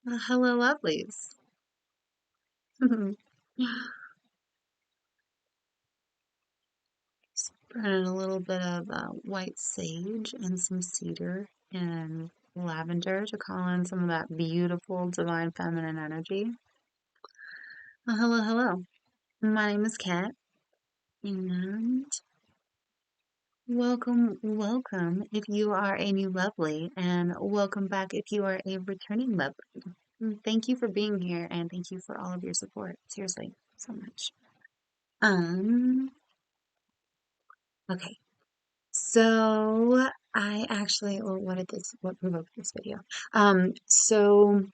Hello, lovelies. Burning a little bit of white sage and some cedar and lavender to call in some of that beautiful divine feminine energy. Hello, hello. My name is Kat, and welcome if you are a new lovely, and welcome back if you are a returning lovely. Thank you for being here, and thank you for all of your support. Seriously, so much. Um, okay. So I actually, well, what provoked this video? So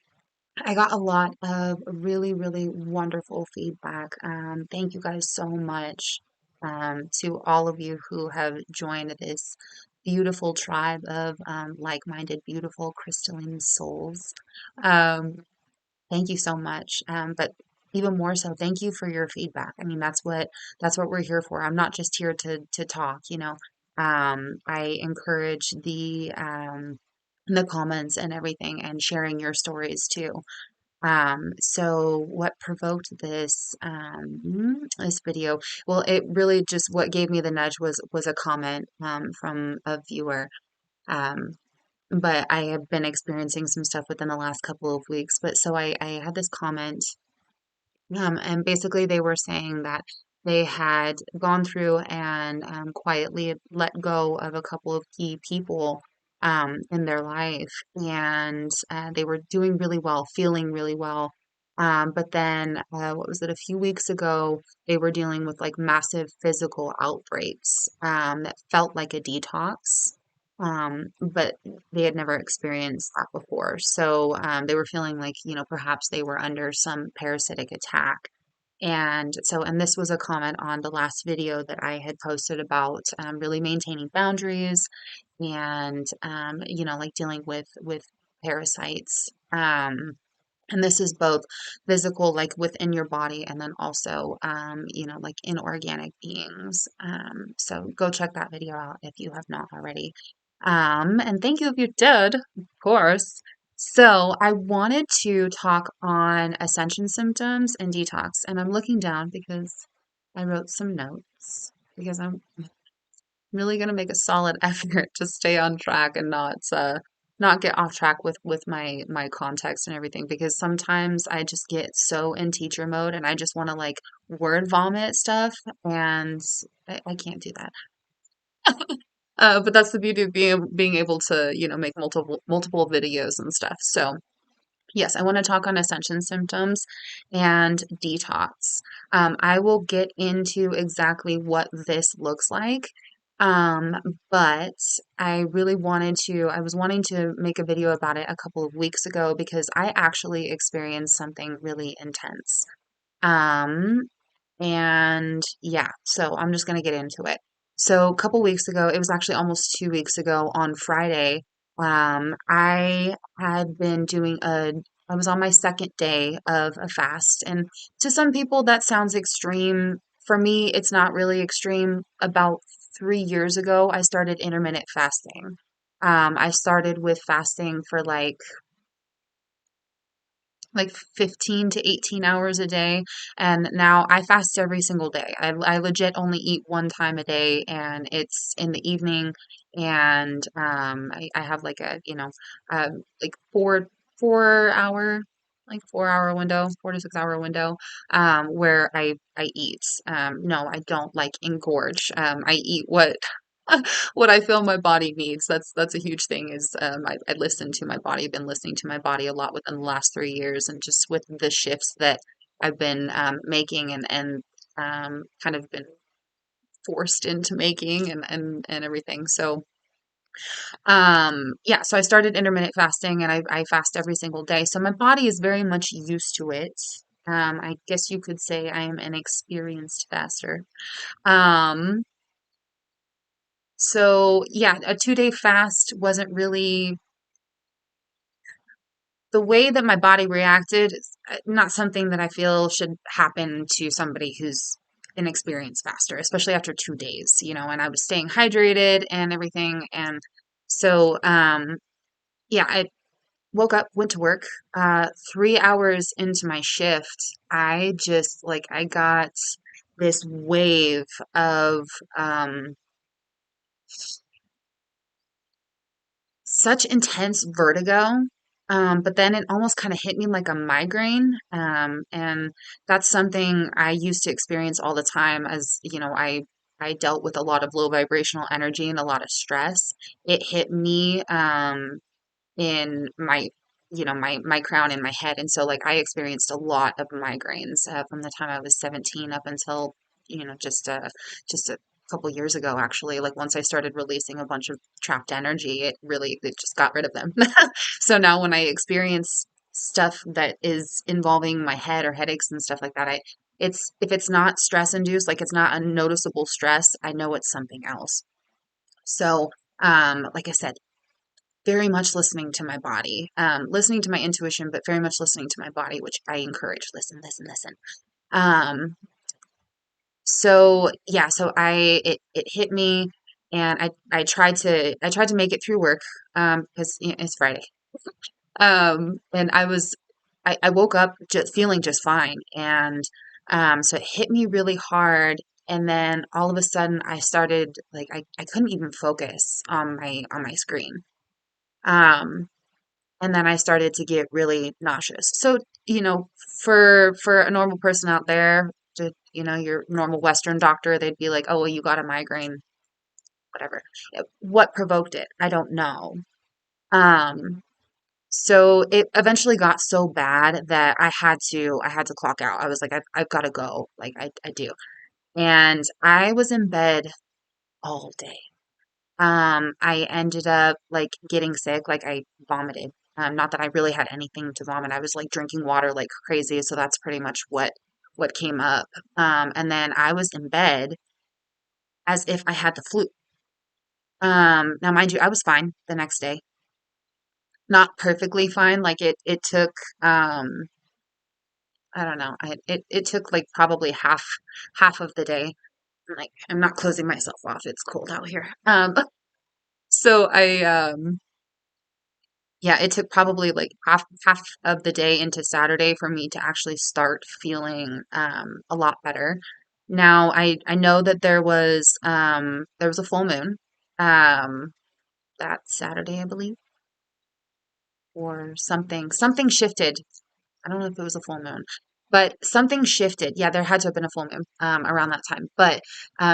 I got a lot of really, really wonderful feedback. Thank you guys so much, to all of you who have joined this beautiful tribe of like-minded, beautiful crystalline souls. Um, Thank you so much. But even more so, thank you for your feedback. I mean, that's what we're here for. I'm not just here to talk, you know. I encourage the comments and everything and sharing your stories too. So what provoked this video? Well, it really just what gave me the nudge was a comment from a viewer. Um, but I have been experiencing some stuff within the last couple of weeks. But so I had this comment, and basically they were saying that they had gone through and quietly let go of a couple of key people in their life, and they were doing really well, feeling really well. But then, what was it, a few weeks ago, they were dealing with like massive physical outbreaks that felt like a detox. But they had never experienced that before. So they were feeling like, perhaps they were under some parasitic attack. And this was a comment on the last video that I had posted about really maintaining boundaries and, like dealing with parasites. And this is both physical, like within your body, and then also, like inorganic beings. So go check that video out if you have not already. And thank you if you did, of course. So I wanted to talk on ascension symptoms and detox, and I'm looking down because I wrote some notes because I'm really going to make a solid effort to stay on track and not get off track with my context and everything, because sometimes I just get so in teacher mode and I just want to like word vomit stuff, and I can't do that. But that's the beauty of being able to, make multiple videos and stuff. So yes, I want to talk on ascension symptoms and detox. I will get into exactly what this looks like. Um, but I was wanting to make a video about it a couple of weeks ago because I actually experienced something really intense. Um, and yeah, so I'm just gonna get into it. So a couple weeks ago, it was actually almost 2 weeks ago on Friday, I had been I was on my second day of a fast. And to some people that sounds extreme. For me, it's not really extreme. About 3 years ago, I started intermittent fasting. I started with fasting for like 15 to 18 hours a day. And now I fast every single day. I legit only eat one time a day, and it's in the evening. And I have like like 4 hour, like 4 hour window, 4 to 6 hour window, where I eat. No, I don't like engorge. I eat what what I feel my body needs. That's a huge thing. Is I listen to my body. I've been listening to my body a lot within the last 3 years, and just with the shifts that I've been making and kind of been forced into making and everything. So yeah, so I started intermittent fasting, and I fast every single day. So my body is very much used to it. I guess you could say I am an experienced faster. Um, so yeah, a 2 day fast wasn't really the way that my body reacted, is not something that I feel should happen to somebody who's inexperienced faster, especially after 2 days, and I was staying hydrated and everything. And so, yeah, woke up, went to work. 3 hours into my shift, I just like I got this wave of um, such intense vertigo. But then it almost kind of hit me like a migraine. And that's something I used to experience all the time as, I dealt with a lot of low vibrational energy and a lot of stress. It hit me. In my my crown in my head, and so like I experienced a lot of migraines from the time I was 17 up until just a couple years ago, actually. Like once I started releasing a bunch of trapped energy, it just got rid of them. So now when I experience stuff that is involving my head or headaches and stuff like that, I it's if it's not stress induced, like it's not a noticeable stress, I know it's something else. So like I said, very much listening to my body, listening to my intuition, but very much listening to my body, which I encourage. Listen, listen, listen. Um, so yeah, so it hit me, and I tried to make it through work, because it's Friday. And I woke up just feeling just fine, and so it hit me really hard. And then all of a sudden, I started like I couldn't even focus on my screen. Um, and then I started to get really nauseous. So, for a normal person out there, your normal Western doctor, they'd be like, "Oh, well, you got a migraine, whatever." What provoked it? I don't know. Um, so it eventually got so bad that I had to clock out. I was like, I've got to go. Like I do. And I was in bed all day. I ended up like getting sick, like I vomited. Not that I really had anything to vomit. I was like drinking water like crazy, so that's pretty much what came up. And then I was in bed as if I had the flu. Now mind you, I was fine the next day. Not perfectly fine. Like it took I don't know. It took like probably half of the day. Like I'm not closing myself off. It's cold out here. So yeah, it took probably like half of the day into Saturday for me to actually start feeling a lot better. Now I know that there was a full moon that Saturday, I believe, or something shifted. I don't know if it was a full moon, but something shifted. Yeah, there had to have been a full moon around that time, but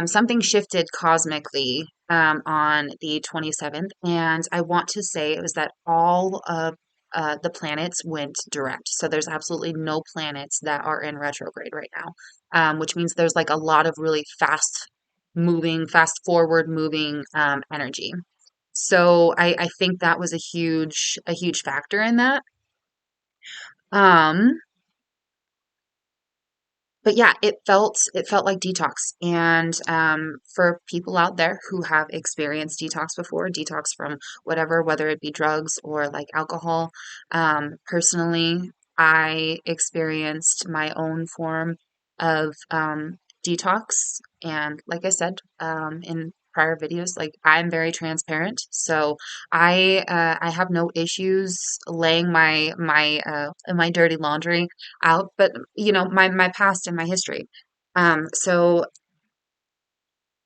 something shifted cosmically on the 27th, and I want to say it was that all of the planets went direct. So there's absolutely no planets that are in retrograde right now, which means there's like a lot of really fast forward moving energy. So I think that was a huge factor in that. Um, but yeah, it felt like detox. And for people out there who have experienced detox before, detox from whatever, whether it be drugs or like alcohol, personally, I experienced my own form of detox. And like I said in prior videos, like I'm very transparent, so I have no issues laying my dirty laundry out, but my past and my history. So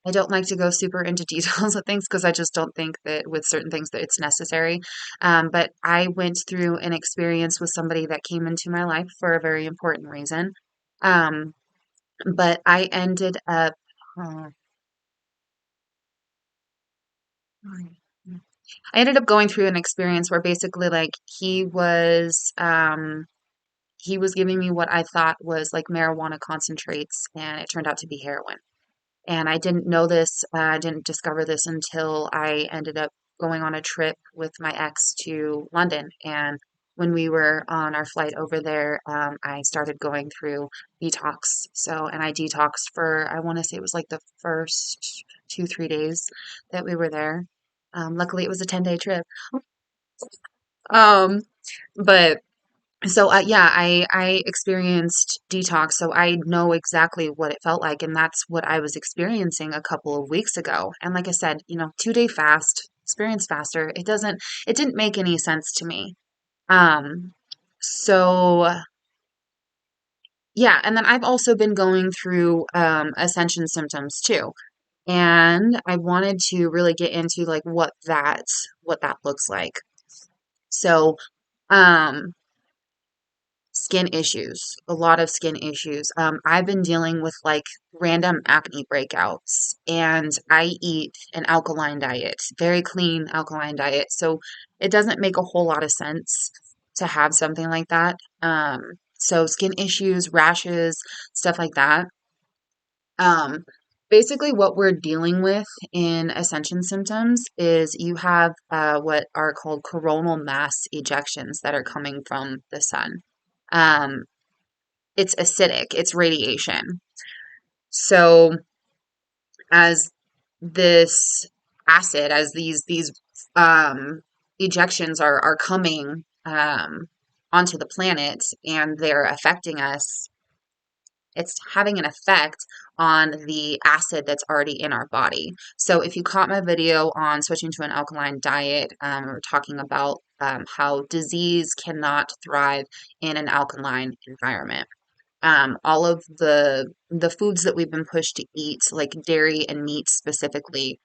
I don't like to go super into details of things because I just don't think that with certain things that it's necessary. But I went through an experience with somebody that came into my life for a very important reason. Um, but uh, I ended up going through an experience where basically like he was giving me what I thought was like marijuana concentrates, and it turned out to be heroin. And I didn't know this, I didn't discover this until I ended up going on a trip with my ex to London. And when we were on our flight over there, I started going through detox. So, and I detoxed for, I want to say it was like the first 2, 3 days that we were there. Luckily, it was a 10-day trip. Um, but so yeah, I experienced detox, so I know exactly what it felt like, and that's what I was experiencing a couple of weeks ago. And like I said, 2-day fast, experience faster. It didn't make any sense to me. Um, so yeah, and then I've also been going through Ascension symptoms too. And I wanted to really get into like what that looks like. So, um, skin issues, a lot of skin issues. I've been dealing with like random acne breakouts, and I eat an alkaline diet, very clean alkaline diet. So it doesn't make a whole lot of sense to have something like that. So skin issues, rashes, stuff like that. Um, Basically, what we're dealing with in Ascension symptoms is you have what are called coronal mass ejections that are coming from the sun. Um, it's acidic, it's radiation. So as this acid, as these um, ejections are coming onto the planet and they're affecting us, it's having an effect on the acid that's already in our body. So if you caught my video on switching to an alkaline diet, we're talking about how disease cannot thrive in an alkaline environment. All of the foods that we've been pushed to eat, like dairy and meat specifically,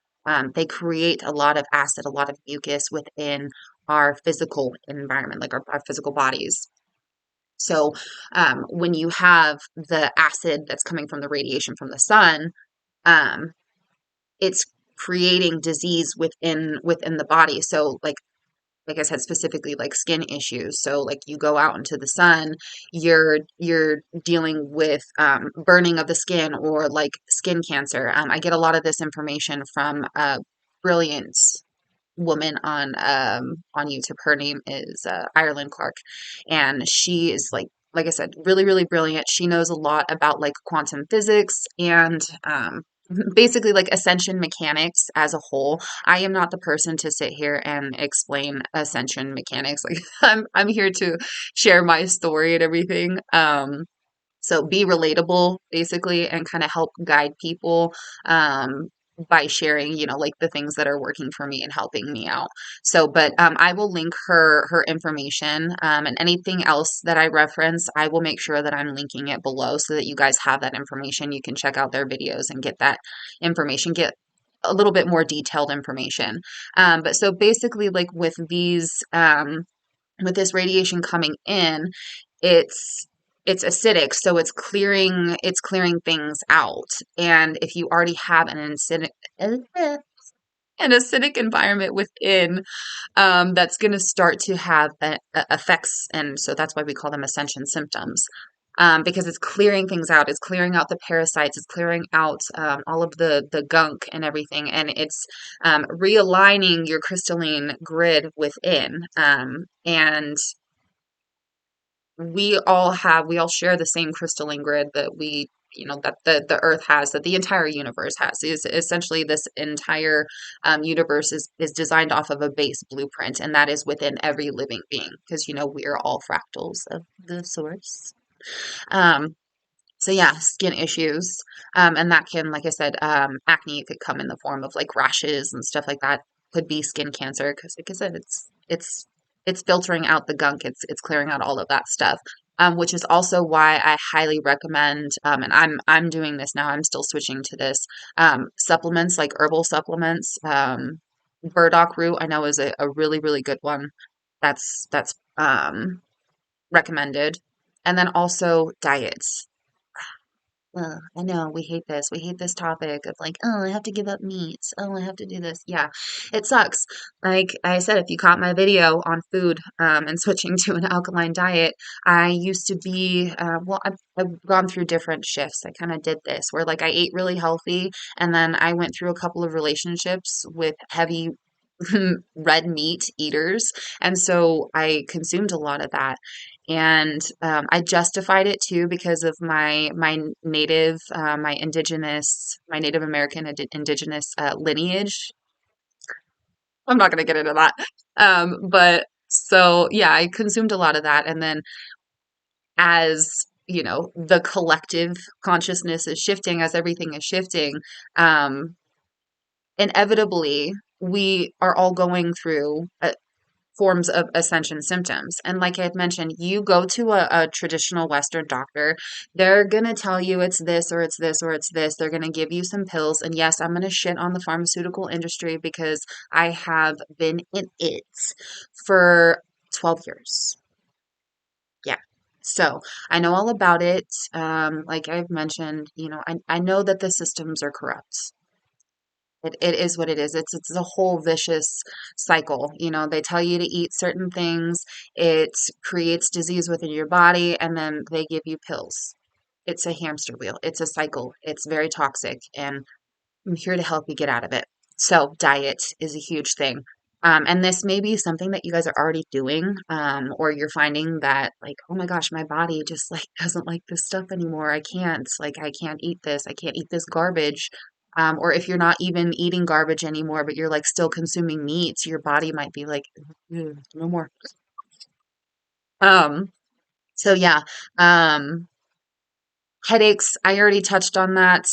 they create a lot of acid, a lot of mucus within our physical environment, like our physical bodies. So, when you have the acid that's coming from the radiation from the sun, um, it's creating disease within the body. So, like I said, specifically like skin issues. So, like you go out into the sun, you're dealing with burning of the skin or like skin cancer. I get a lot of this information from brilliant woman on YouTube. Her name is Ireland Clark, and she is like I said, really really brilliant. She knows a lot about like quantum physics and basically like ascension mechanics as a whole. I am not the person to sit here and explain ascension mechanics. Like I'm here to share my story and everything. So be relatable basically and kind of help guide people by sharing, like the things that are working for me and helping me out. So, but I will link her information and anything else that I reference, I will make sure that I'm linking it below so that you guys have that information. You can check out their videos and get that information, get a little bit more detailed information. But so basically, like with this radiation coming in, it's it's acidic, so it's clearing things out. And if you already have an acidic environment within, that's going to start to have effects, and so that's why we call them ascension symptoms. Because it's clearing things out, it's clearing out the parasites, it's clearing out all of the gunk and everything, and it's realigning your crystalline grid within. And we all share the same crystalline grid that that the earth has, that the entire universe has. Is essentially this entire universe is designed off of a base blueprint, and that is within every living being, because we are all fractals of the source. um so yeah, skin issues, and that can, like I said, acne could come in the form of like rashes and stuff like that. Could be skin cancer because, like I said, it's filtering out the gunk. It's clearing out all of that stuff. Which is also why I highly recommend, and I'm doing this now. I'm still switching to this, supplements, like herbal supplements. Burdock root I know is a really really good one. That's recommended, and then also diets. I know we hate this. We hate this topic of like, oh, I have to give up meat. Oh, I have to do this. Yeah, it sucks. Like I said, if you caught my video on food and switching to an alkaline diet, I used to be, well, I've gone through different shifts. I kind of did this where like I ate really healthy, and then I went through a couple of relationships with heavy red meat eaters. And so I consumed a lot of that. And I justified it too because of my native, my Native American indigenous lineage. I'm not going to get into that. But so yeah, I consumed a lot of that. And then as the collective consciousness is shifting, as everything is shifting, um, inevitably we are all going through forms of Ascension symptoms. And like I had mentioned, you go to a traditional Western doctor, they're going to tell you it's this or it's this or it's this. They're going to give you some pills. And yes, I'm going to shit on the pharmaceutical industry because I have been in it for 12 years. Yeah. So I know all about it. Like I've mentioned, I know that the systems are corrupt. It is what it is. It's a whole vicious cycle. They tell you to eat certain things, it creates disease within your body, and then they give you pills. It's a hamster wheel. It's a cycle. It's very toxic, and I'm here to help you get out of it. So diet is a huge thing. And this may be something that you guys are already doing, or you're finding that like, oh my gosh, my body just like doesn't like this stuff anymore. I can't eat this. I can't eat this garbage. Or if you're not even eating garbage anymore, but you're like still consuming meats, your body might be like, no more. Um, so yeah. Um, Headaches, I already touched on that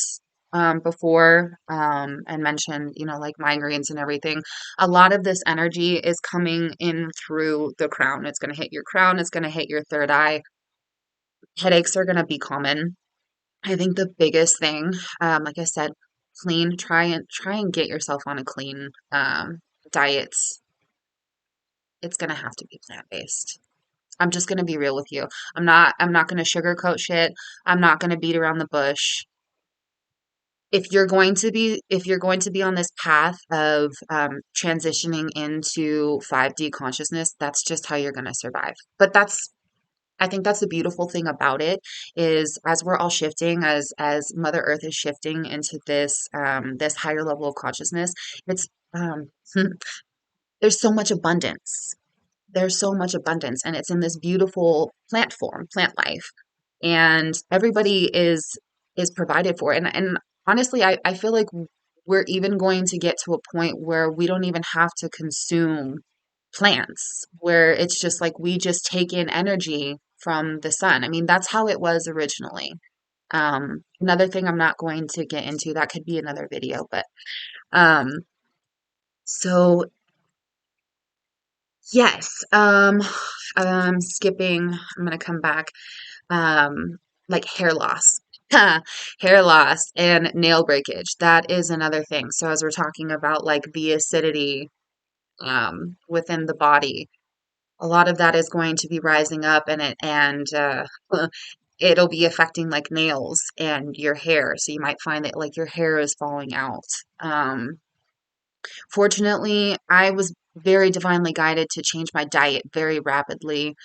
before, and mentioned, like migraines and everything. A lot of this energy is coming in through the crown. It's going to hit your crown, it's going to hit your third eye. Headaches are going to be common. I think the biggest thing, like I said, clean, try and get yourself on a clean diet. It's going to have to be plant-based. I'm just going to be real with you. I'm not going to sugarcoat shit. I'm not going to beat around the bush. If you're going to be on this path of transitioning into 5D consciousness, that's just how you're going to survive. But I think that's the beautiful thing about it is as we're all shifting, as Mother Earth is shifting into this higher level of consciousness, it's there's so much abundance. There's so much abundance, and it's in this beautiful plant form, plant life, and everybody is provided for. And honestly, I feel like we're even going to get to a point where we don't even have to consume plants, where it's just like we just take in energy from the sun. I mean, that's how it was originally. Another thing I'm not going to get into, that could be another video, but um, so yes, skipping, I'm gonna come back. Like hair loss. Hair loss and nail breakage. That is another thing. So as we're talking about like the acidity within the body, a lot of that is going to be rising up and it'll be affecting like nails and your hair. So you might find that like your hair is falling out. Um, Fortunately, I was very divinely guided to change my diet very rapidly,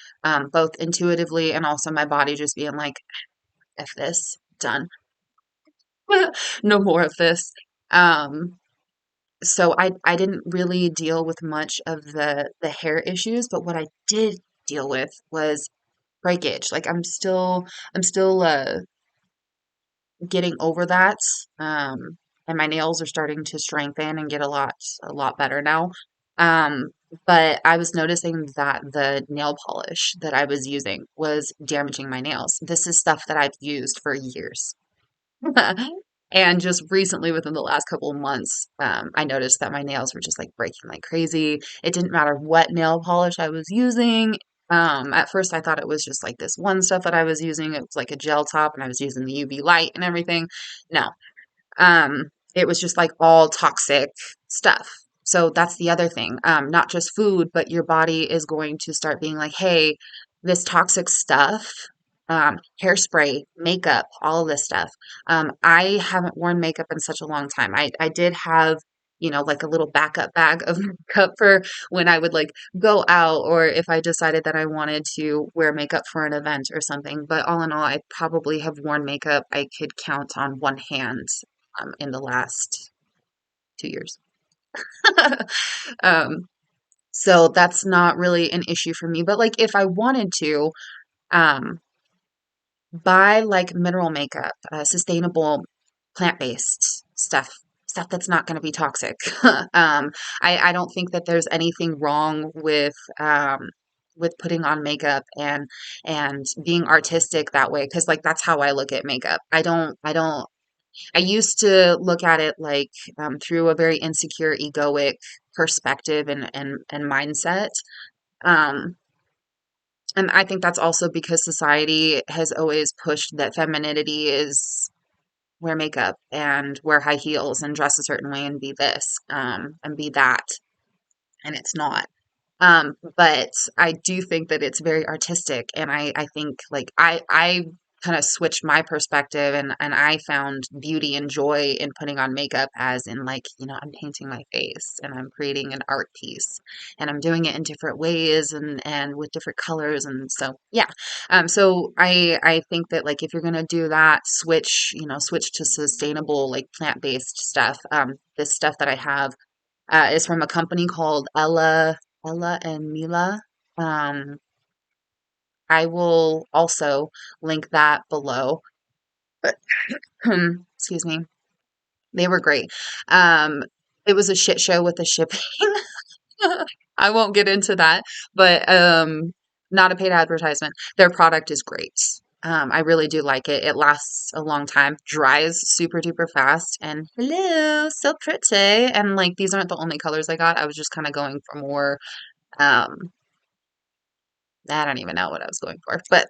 both intuitively and also my body just being like, F this, done. No more of this. Um, so I didn't really deal with much of the hair issues, but what I did deal with was breakage. Like I'm still getting over that. And my nails are starting to strengthen and get a lot better now. Um, but I was noticing that the nail polish that I was using was damaging my nails. This is stuff that I've used for years. And just recently, within the last couple of months, I noticed that my nails were just like breaking like crazy. It didn't matter what nail polish I was using. At first, I thought it was just like this one stuff that I was using. It was like a gel top, and I was using the UV light and everything. No, it was just like all toxic stuff. So that's the other thing. Not just food, but your body is going to start being like, hey, this toxic stuff, hairspray, makeup, all of this stuff. I haven't worn makeup in such a long time. I did have, like a little backup bag of makeup for when I would like go out or if I decided that I wanted to wear makeup for an event or something. But all in all, I probably have worn makeup I could count on one hand in the last 2 years. um, so that's not really an issue for me. But like if I wanted to, um, buy like mineral makeup, sustainable plant-based stuff that's not going to be toxic. I don't think that there's anything wrong with putting on makeup and being artistic that way because like that's how I look at makeup. I used to look at it like through a very insecure, egoic perspective and mindset. Um, and I think that's also because society has always pushed that femininity is wear makeup and wear high heels and dress a certain way and be this, and be that. And it's not. But I do think that it's very artistic, and I think like I kind of switched my perspective, and I found beauty and joy in putting on makeup, as in like, I'm painting my face and I'm creating an art piece, and I'm doing it in different ways and with different colors, and so yeah. So I think that like if you're gonna do that, switch to sustainable like plant-based stuff. This stuff that I have is from a company called Ella and Mila. Um, I will also link that below. But excuse me, they were great. Um, it was a shit show with the shipping. I won't get into that, but not a paid advertisement. Their product is great. I really do like it. It lasts a long time, dries super duper fast, and hello, so pretty. And like these aren't the only colors I got. I was just kind of going for more. Um, I don't even know what I was going for, but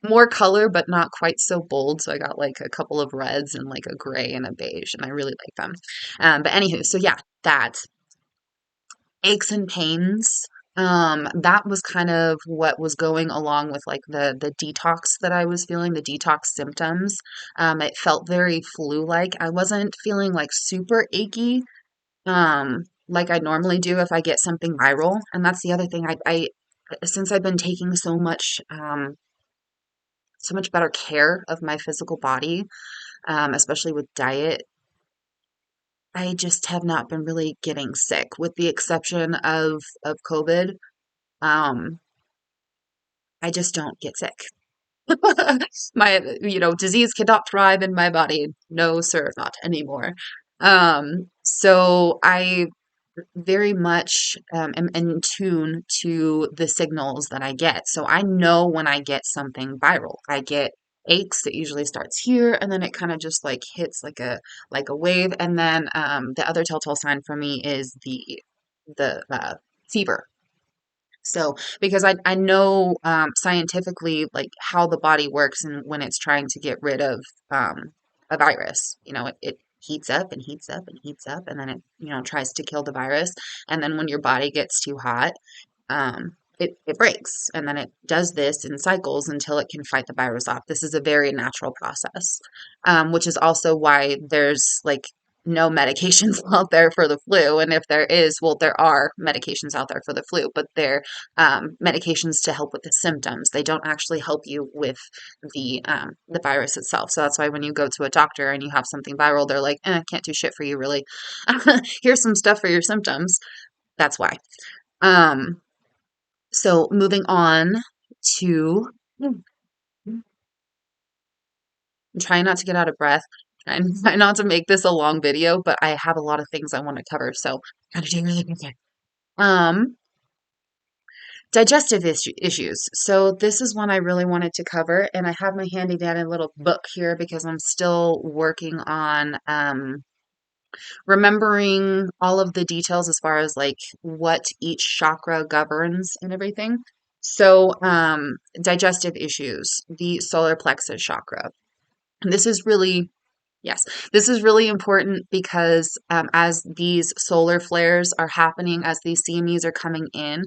more color, but not quite so bold. So I got like a couple of reds and like a gray and a beige, and I really like them. But anywho, so yeah, that aches and pains. That was kind of what was going along with like the detox that I was feeling, the detox symptoms. It felt very flu-like. I wasn't feeling like super achy, like I normally do if I get something viral. And that's the other thing. I since I've been taking so much better care of my physical body, especially with diet, I just have not been really getting sick, with the exception of COVID. Um, I just don't get sick. My, disease cannot thrive in my body. No, sir, not anymore. So I very much am in tune to the signals that I get. So I know when I get something viral. I get aches. It usually starts here, and then it kind of just like hits like a wave. And then the other telltale sign for me is the fever. So, because I know scientifically like how the body works and when it's trying to get rid of a virus, it heats up and heats up and heats up, and then it, tries to kill the virus. And then when your body gets too hot, it breaks. And then it does this in cycles until it can fight the virus off. This is a very natural process, which is also why there's like no medications out there for the flu. And if there is, well, there are medications out there for the flu, but they're medications to help with the symptoms. They don't actually help you with the virus itself. So that's why when you go to a doctor and you have something viral, they're like, can't do shit for you, really. Here's some stuff for your symptoms. That's why. Um, so moving on to, I'm trying not to get out of breath. I'm trying not to make this a long video, but I have a lot of things I want to cover, so gotta do really quick. Um, Digestive issues. So this is one I really wanted to cover, and I have my handy dandy little book here because I'm still working on remembering all of the details as far as like what each chakra governs and everything. So, digestive issues, the solar plexus chakra. This is really, yes, this is really important because as these solar flares are happening, as these CMEs are coming in,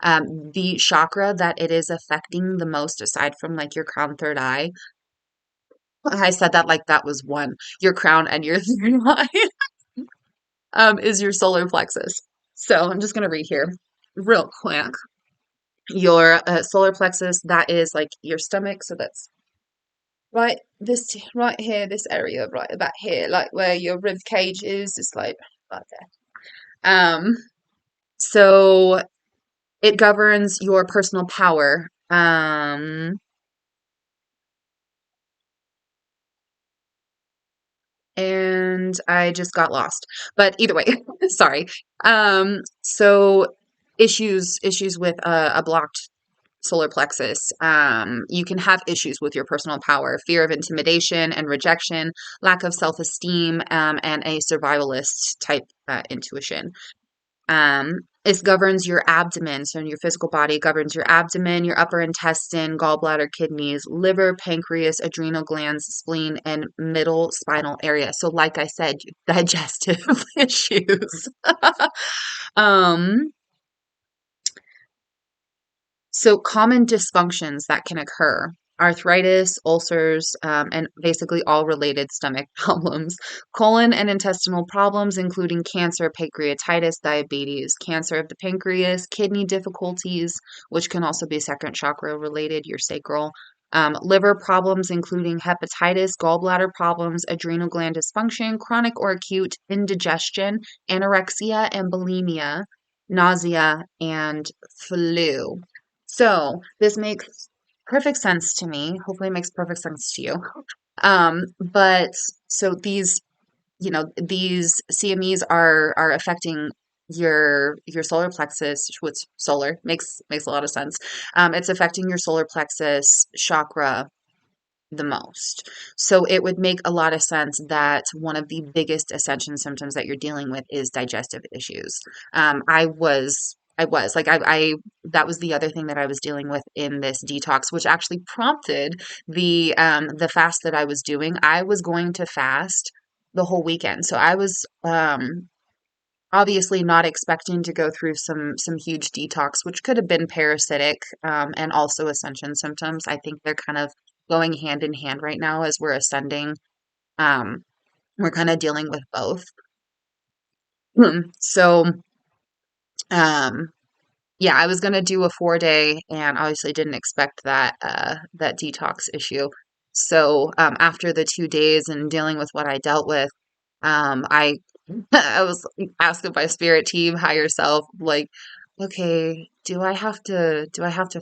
the chakra that it is affecting the most, aside from like your crown, third eye, I said that like that was one, your crown and your third eye, is your solar plexus. So I'm just going to read here real quick. Your solar plexus, that is like your stomach. So that's right, this right here, this area right about here, like where your rib cage is, it's like right there. So it governs your personal power. And I just got lost. But either way, sorry. So issues with a blocked solar plexus, you can have issues with your personal power, fear of intimidation and rejection, lack of self-esteem, and a survivalist type intuition. It governs your abdomen. So your physical body governs your abdomen, your upper intestine, gallbladder, kidneys, liver, pancreas, adrenal glands, spleen, and middle spinal area. So like I said, digestive issues. um, So common dysfunctions that can occur, arthritis, ulcers, and basically all related stomach problems, colon and intestinal problems, including cancer, pancreatitis, diabetes, cancer of the pancreas, kidney difficulties, which can also be second chakra related, your sacral, liver problems, including hepatitis, gallbladder problems, adrenal gland dysfunction, chronic or acute indigestion, anorexia and bulimia, nausea, and flu. So this makes perfect sense to me. Hopefully it makes perfect sense to you. But so these CMEs are affecting your solar plexus, which solar makes a lot of sense. It's affecting your solar plexus chakra the most. So it would make a lot of sense that one of the biggest ascension symptoms that you're dealing with is digestive issues. I was like I that was the other thing that I was dealing with in this detox, which actually prompted the fast that I was doing. I was going to fast the whole weekend. So I was obviously not expecting to go through some huge detox, which could have been parasitic, and also ascension symptoms. I think they're kind of going hand in hand right now as we're ascending. Um, we're kind of dealing with both. So, um, yeah, I was gonna do a 4 day, and obviously didn't expect that detox issue. So, after the 2 days and dealing with what I dealt with, I I was asking my spirit team, higher self, like, okay, do I have to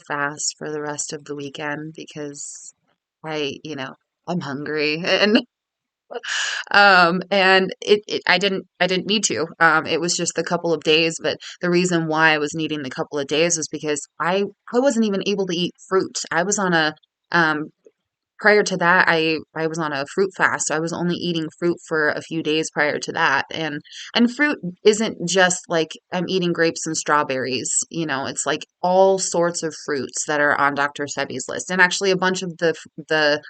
fast for the rest of the weekend because I'm hungry and I didn't need to. It was just a couple of days, but the reason why I was needing the couple of days was because I wasn't even able to eat fruit. I was on a um prior to that, I was on a fruit fast. So I was only eating fruit for a few days prior to that. And fruit isn't just like I'm eating grapes and strawberries, it's like all sorts of fruits that are on Dr. Sebi's list. And actually a bunch of the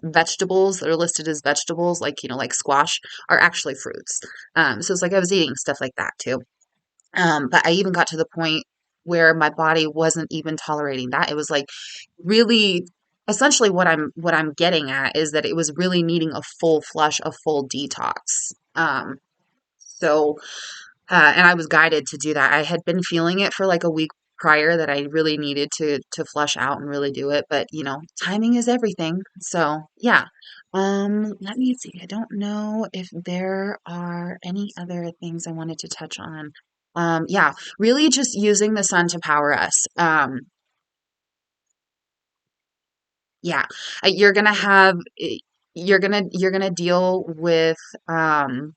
vegetables that are listed as vegetables, like like squash, are actually fruits. So it's like I was eating stuff like that too. But I even got to the point where my body wasn't even tolerating that. It was like really essentially what I'm getting at is that it was really needing a full flush, a full detox. So and I was guided to do that. I had been feeling it for like a week prior that I really needed to flush out and really do it, but timing is everything. So yeah. Let me see. I don't know if there are any other things I wanted to touch on. Yeah, really just using the sun to power us. Yeah, you're gonna have you're gonna deal with um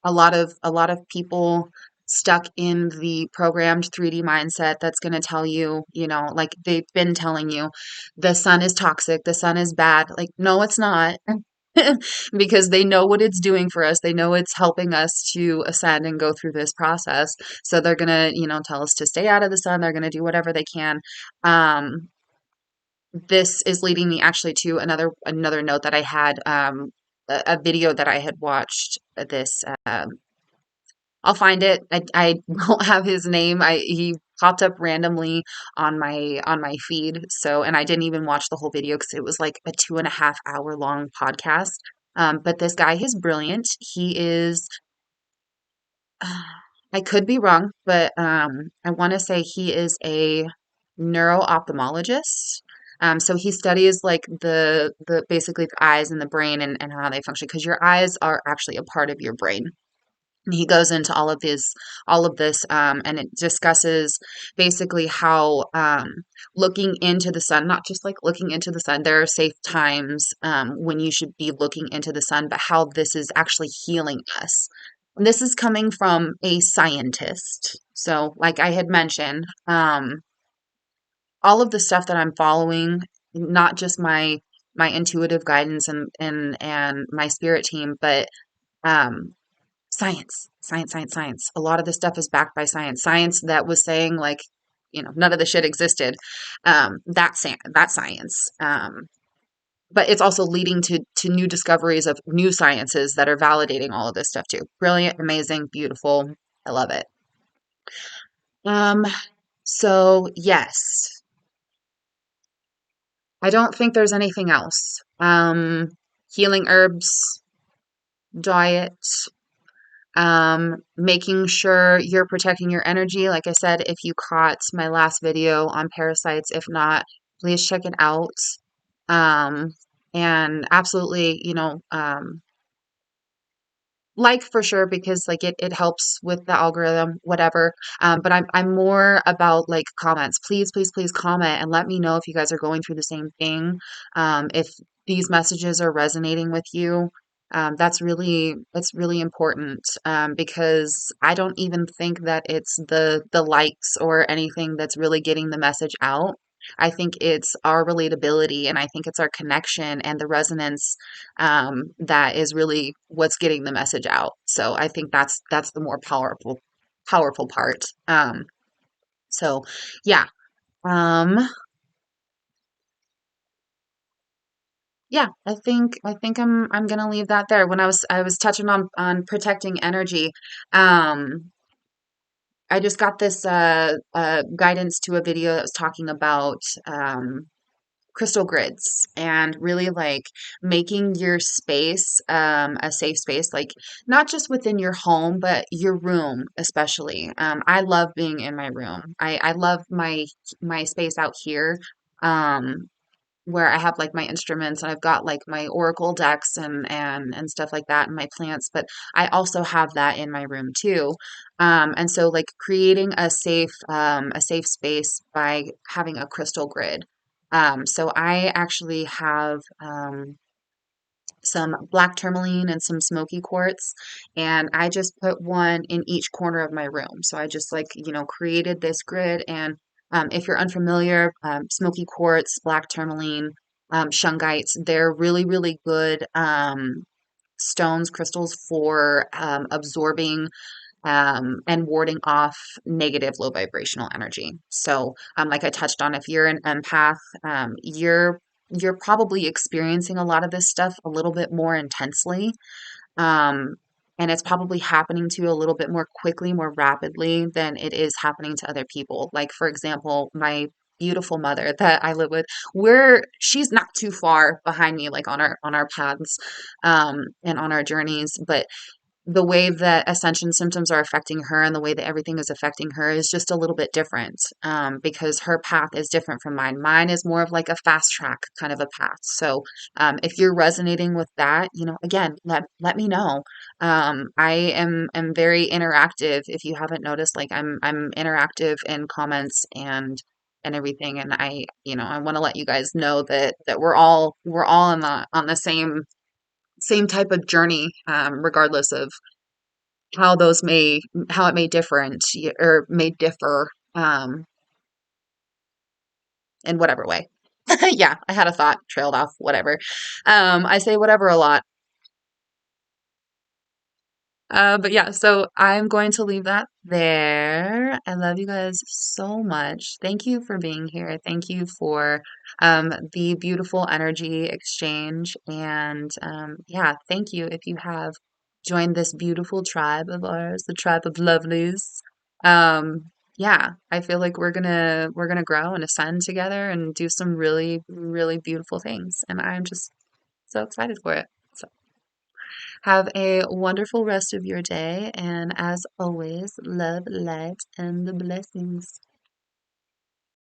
a lot of people stuck in the programmed 3D mindset that's going to tell you, like they've been telling you, the sun is toxic, the sun is bad. Like, no, it's not. Because they know what it's doing for us. They know it's helping us to ascend and go through this process. So they're going to, tell us to stay out of the sun. They're going to do whatever they can. This is leading me actually to another note that I had, a video that I had watched. I'll find it. I don't have his name. He popped up randomly on my feed. So, and I didn't even watch the whole video because it was like a 2.5 hour long podcast. But this guy, he's brilliant. He is. I could be wrong, but I want to say he is a neuro-ophthalmologist. So he studies like the basically the eyes and the brain and how they function because your eyes are actually a part of your brain. He goes into all of this, and it discusses basically how looking into the sun, not just like looking into the sun, there are safe times when you should be looking into the sun, but how this is actually healing us. And this is coming from a scientist. So, like I had mentioned, all of the stuff that I'm following, not just my intuitive guidance and my spirit team, but um, science, science, science, science. A lot of this stuff is backed by science. Science that was saying like, none of the shit existed. That science. But it's also leading to new discoveries of new sciences that are validating all of this stuff too. Brilliant, amazing, beautiful. I love it. Um, so yes, I don't think there's anything else. Healing herbs, diet, making sure you're protecting your energy. Like I said, if you caught my last video on parasites, if not, please check it out. Um, and absolutely, like for sure because like it helps with the algorithm, whatever. But I'm more about like comments. Please, please, please comment and let me know if you guys are going through the same thing. If these messages are resonating with you. It's really important, because I don't even think that it's the likes or anything that's really getting the message out. I think it's our relatability and I think it's our connection and the resonance, that is really what's getting the message out. So I think that's the more powerful part. So yeah. Um, yeah, I think I'm gonna leave that there. When I was touching on protecting energy, I just got this guidance to a video that was talking about crystal grids and really like making your space a safe space, like not just within your home but your room especially. I love being in my room. I love my space out here, um where I have like my instruments and I've got like my oracle decks and stuff like that and my plants, but I also have that in my room too. And so like creating a safe space by having a crystal grid. So I actually have some black tourmaline and some smoky quartz, and I just put one in each corner of my room. So I just like, created this grid. And if you're unfamiliar, smoky quartz, black tourmaline, shungites, they're really, really good stones, crystals for absorbing and warding off negative low vibrational energy. So, like I touched on, if you're an empath, you're probably experiencing a lot of this stuff a little bit more intensely. Um, and it's probably happening to you a little bit more quickly, more rapidly than it is happening to other people. Like, for example, my beautiful mother that I live with, she's not too far behind me, like on our paths, and on our journeys, but the way that ascension symptoms are affecting her and the way that everything is affecting her is just a little bit different, because her path is different from mine. Mine is more of like a fast track kind of a path. So if you're resonating with that, again, let me know. I am very interactive. If you haven't noticed, like I'm interactive in comments and everything. And I want to let you guys know that we're all on the same type of journey, regardless of how it may different or may differ, in whatever way. Yeah, I had a thought trailed off, whatever. I say whatever a lot. But yeah, so I'm going to leave that there. I love you guys so much. Thank you for being here. Thank you for the beautiful energy exchange. And yeah, thank you if you have joined this beautiful tribe of ours, the tribe of lovelies. Yeah, I feel like we're gonna grow and ascend together and do some really, really beautiful things. And I'm just so excited for it. So have a wonderful rest of your day, and as always, love, light, and the blessings.